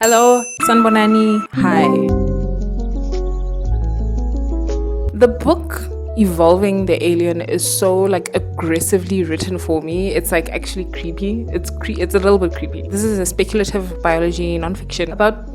Hello, Sanbonani. Hi. The book Evolving the Alien is so aggressively written for me. It's actually creepy. It's a little bit creepy. This is a speculative biology nonfiction about,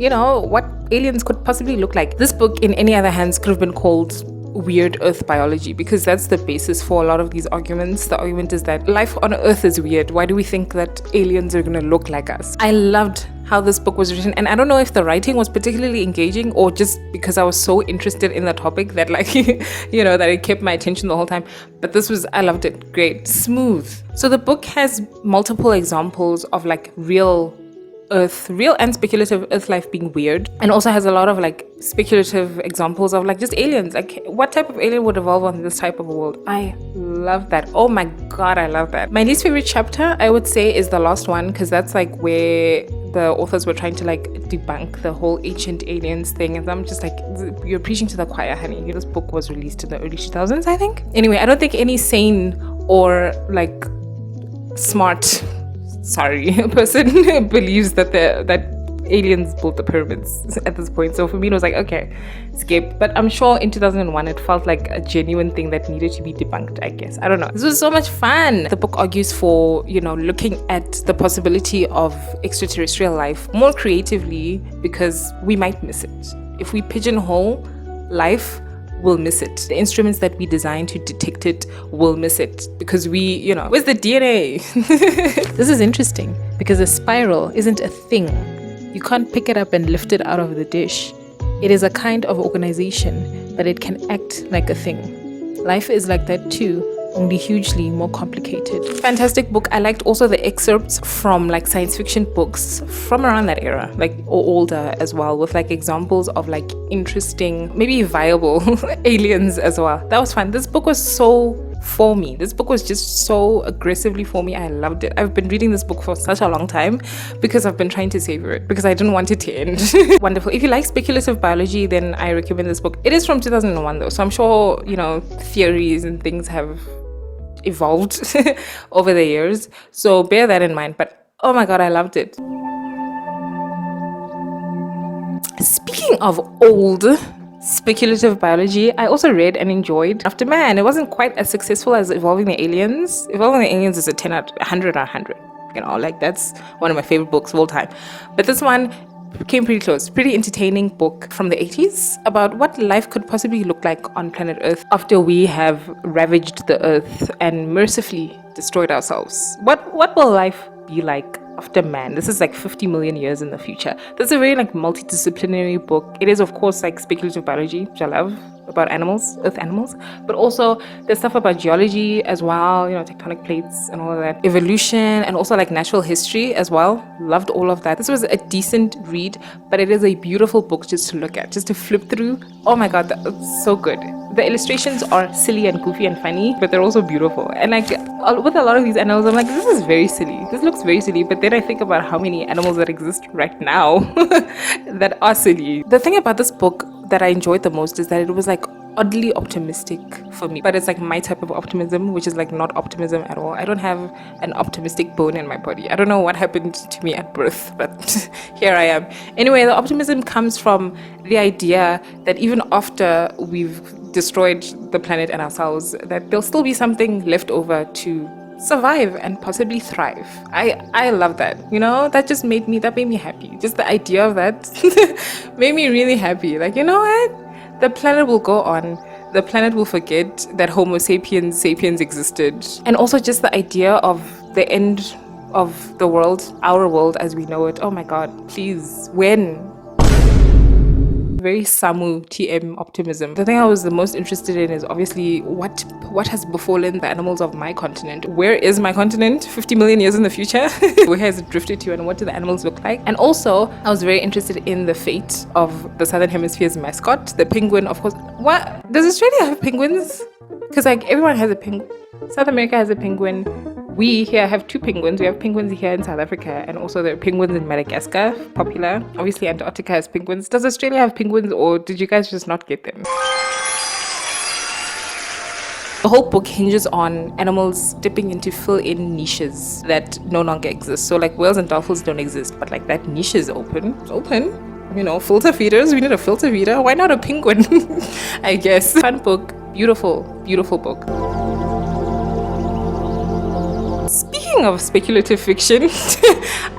what aliens could possibly look like. This book in any other hands could have been called weird Earth biology, because that's the basis for a lot of these arguments. The argument is that life on Earth is weird. Why do we think that aliens are going to look like us? I loved how this book was written, and I don't know if the writing was particularly engaging or just because I was so interested in the topic that that it kept my attention the whole time. But I loved it. Great. Smooth. So the book has multiple examples of real and speculative Earth life being weird, and also has a lot of speculative examples of just aliens. What type of alien would evolve on this type of a world? I love that. Oh my god, I love that. My least favorite chapter, I would say, is the last one, because that's where the authors were trying to debunk the whole ancient aliens thing, and I'm just you're preaching to the choir, honey. This book was released in the early 2000s, I think. Anyway, I don't think any sane or smart person believes that aliens built the pyramids at this point. So for me, it was okay, skip. But I'm sure in 2001 it felt like a genuine thing that needed to be debunked, I guess. I don't know. This was so much fun. The book argues for looking at the possibility of extraterrestrial life more creatively, because we might miss it if we pigeonhole life. We'll miss it. The instruments that we design to detect it will miss it, because where's the DNA? This is interesting because a spiral isn't a thing. You can't pick it up and lift it out of the dish. It is a kind of organization, but it can act like a thing. Life is like that too, only hugely more complicated. Fantastic book. I liked also the excerpts from science fiction books from around that era, or older as well, with examples of interesting, maybe viable aliens as well. That was fun. This book was so for me. This book was just so aggressively for me. I loved it. I've been reading this book for such a long time because I've been trying to savor it, because I didn't want it to end. Wonderful. If you like speculative biology, then I recommend this book. It is from 2001 though, so I'm sure theories and things have evolved over the years, so bear that in mind. But oh my god, I loved it. Speaking of old speculative biology, I also read and enjoyed Afterman. It wasn't quite as successful as Evolving the Aliens. Evolving the Aliens is a 10 out of 100 out of 100. That's one of my favorite books of all time. But this one came pretty close. Pretty entertaining book from the 80s about what life could possibly look like on planet Earth after we have ravaged the Earth and mercifully destroyed ourselves. What will life be like after man? This is 50 million years in the future. This is a very multidisciplinary book. It is of course speculative biology, which I love, about animals, earth animals, but also there's stuff about geology as well, tectonic plates and all of that, evolution, and also natural history as well. Loved all of that. This was a decent read, but it is a beautiful book just to look at, just to flip through. Oh my god, that's so good. The illustrations are silly and goofy and funny, but they're also beautiful. And with a lot of these animals, I'm this is very silly. This looks very silly. But then I think about how many animals that exist right now that are silly. The thing about this book that I enjoyed the most is that it was oddly optimistic for me, but it's my type of optimism, which is not optimism at all. I don't have an optimistic bone in my body. I don't know what happened to me at birth, but here I am. Anyway, the optimism comes from the idea that even after we've destroyed the planet and ourselves, that there'll still be something left over to survive and possibly thrive. I love that. That made me happy. Just the idea of that made me really happy. What? The planet will go on. The planet will forget that Homo sapiens existed. And also just the idea of the end of the world, our world as we know it. Oh my god, please, when? Very Samu TM optimism. The thing I was the most interested in is obviously what has befallen the animals of my continent. Where is my continent 50 million years in the future? Where has it drifted to, and what do the animals look like? And also I was very interested in the fate of the Southern Hemisphere's mascot, the penguin, of course. What? Does Australia have penguins? Because everyone has a penguin. South America has a penguin. We here have two penguins. We have penguins here in South Africa, and also there are penguins in Madagascar, popular. Obviously Antarctica has penguins. Does Australia have penguins, or did you guys just not get them? The whole book hinges on animals dipping in to fill in niches that no longer exist. So like whales and dolphins don't exist, but like that niche is open. It's open. You know, filter feeders. We need a filter feeder. Why not a penguin? I guess. Fun book. Beautiful, beautiful book. Speaking of speculative fiction,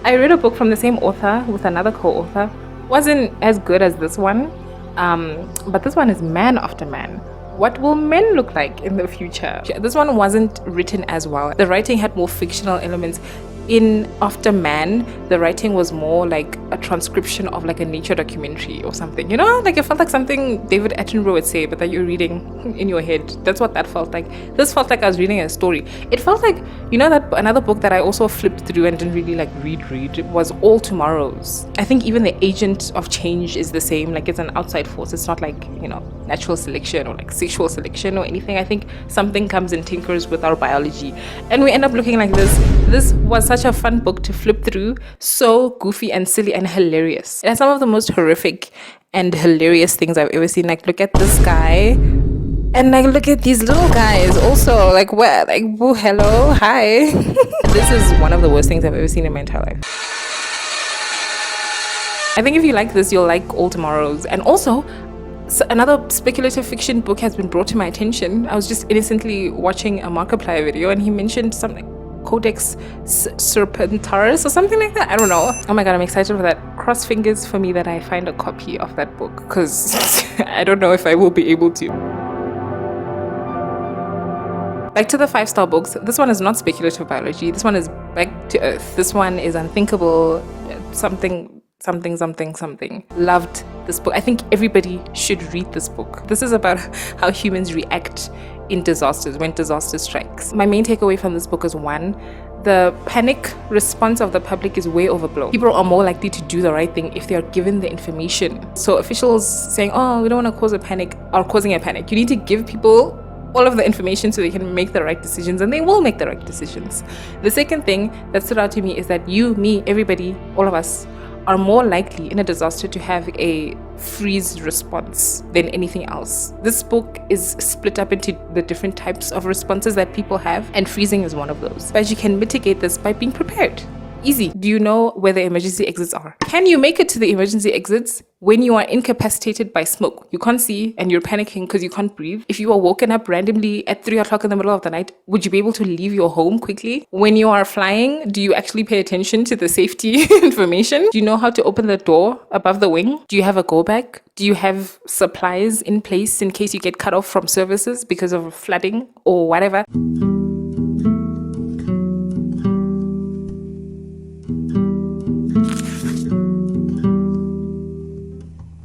I read a book from the same author with another co-author. Wasn't as good as this one, but this one is Man After Man. What will men look like in the future? This one wasn't written as well. The writing had more fictional elements. In After Man, the writing was more like a transcription of like a nature documentary or something, you know, like it felt like something David Attenborough would say, but that you're reading in your head. That's what that felt like. This felt like I was reading a story. It felt like, you know, that another book that I also flipped through and didn't really like read was All Tomorrows. I think even the agent of change is the same, like it's an outside force. It's not like, you know, natural selection or like sexual selection or anything. I think something comes and tinkers with our biology and we end up looking like this. This was such a fun book to flip through, so goofy and silly and hilarious. It has some of the most horrific and hilarious things I've ever seen. Like, look at this guy, and like look at these little guys also. Like, what? Like, whoa, hello, hi. This is one of the worst things I've ever seen in my entire life. I think if you like this, you'll like All Tomorrows. And also, so another speculative fiction book has been brought to my attention. I was just innocently watching a Markiplier video and he mentioned something, Codex Splishslposhionious or something like that. I don't know. Oh my god, I'm excited for that. Cross fingers for me that I find a copy of that book, because I don't know if I will be able to. Back to the 5-star books. This one is not speculative biology. This one is Back to Earth. This one is Unthinkable, something. Loved this book. I think everybody should read this book. This is about how humans react in disasters, when disaster strikes. My main takeaway from this book is, one, the panic response of the public is way overblown. People are more likely to do the right thing if they are given the information. So officials saying, oh, we don't want to cause a panic, are causing a panic. You need to give people all of the information so they can make the right decisions, and they will make the right decisions. The second thing that stood out to me is that you, me, everybody, all of us, are more likely in a disaster to have a freeze response than anything else. This book is split up into the different types of responses that people have, and freezing is one of those. But you can mitigate this by being prepared. Easy. Do you know where the emergency exits are? Can you make it to the emergency exits when you are incapacitated by smoke? You can't see and you're panicking because you can't breathe. If you are woken up randomly at 3 o'clock in the middle of the night, would you be able to leave your home quickly? When you are flying, do you actually pay attention to the safety information? Do you know how to open the door above the wing? Do you have a go bag? Do you have supplies in place in case you get cut off from services because of flooding or whatever?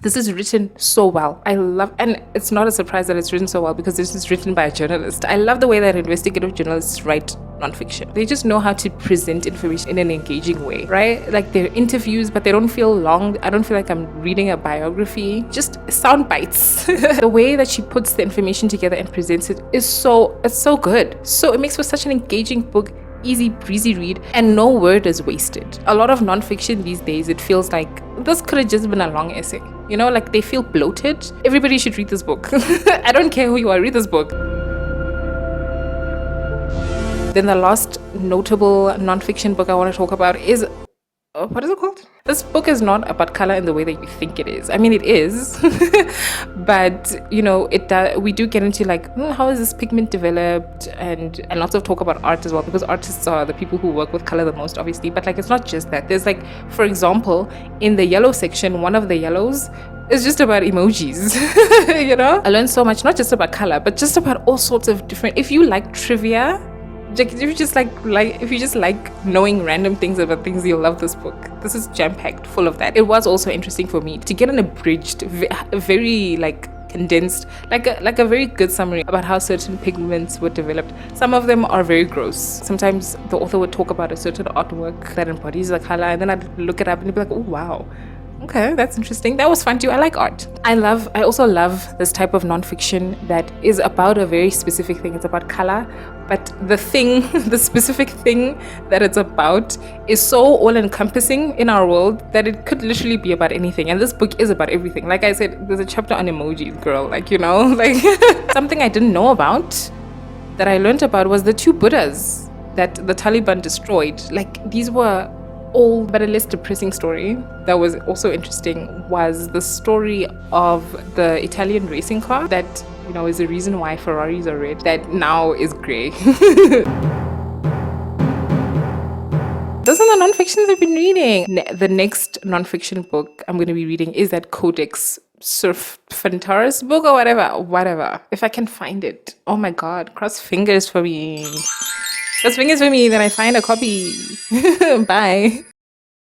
This is written so well. I love, and it's not a surprise that it's written so well because this is written by a journalist. I love the way that investigative journalists write nonfiction. They just know how to present information in an engaging way, right? Like they're interviews, but they don't feel long. I don't feel like I'm reading a biography, just sound bites. The way that she puts the information together and presents it is it's so good. So it makes for such an engaging book. Easy breezy read, and no word is wasted. A lot of nonfiction these days, it feels like this could have just been a long essay, you know, like they feel bloated. Everybody should read this book. I don't care who you are, read this book. Then the last notable nonfiction book I want to talk about is what is it called? This book is not about color in the way that you think it is. I mean, it is, but you know, we do get into like, how is this pigment developed, and lots of talk about art as well, because artists are the people who work with color the most, obviously. But like, it's not just that. There's like, for example, in the yellow section, one of the yellows is just about emojis. You know, I learned so much, not just about color, but just about all sorts of different. If you like trivia, if you just like knowing random things about things, you'll love this book. This is jam-packed full of that. It was also interesting for me to get an abridged, very like condensed, like a very good summary about how certain pigments were developed. Some of them are very gross. Sometimes the author would talk about a certain artwork that embodies the color, and then I'd look it up and be like, oh wow, okay, that's interesting. That was fun too. I like art. I also love this type of nonfiction that is about a very specific thing. It's about color, but the specific thing that it's about is so all-encompassing in our world that it could literally be about anything. And this book is about everything. Like I said, there's a chapter on emojis, girl. Like, you know, like something I didn't know about that I learned about was the 2 Buddhas that the Taliban destroyed. Like, these were all, but a less depressing story that was also interesting was the story of the Italian racing car that, you know, is the reason why Ferraris are red, that now is grey. Those are the non-fictions I've been reading. The next non-fiction book I'm going to be reading is that Codex Splishslposhionious book or whatever. If I can find it. Oh my god, cross fingers for me. Cross fingers for me, then I find a copy. Bye.